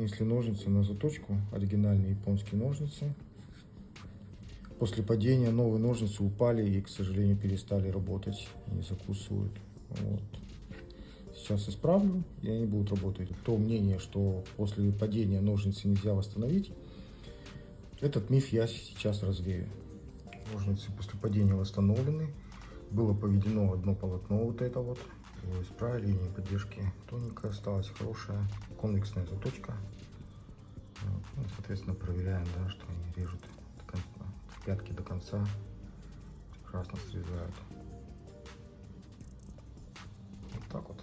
Если ножницы на заточку, оригинальные японские ножницы. После падения новые ножницы упали и, к сожалению, перестали работать, не закусывают. Вот. Сейчас исправлю, и они будут работать. То мнение, что после падения ножницы нельзя восстановить, этот миф я сейчас развею. Ножницы после падения восстановлены. Было поведено одно полотно, вот это вот. Его исправили, линия поддержки тоненькая осталась, хорошая. Конвексная заточка. Вот. Ну, соответственно, проверяем, да, что они режут пятки до конца. Прекрасно срезают. Вот так вот.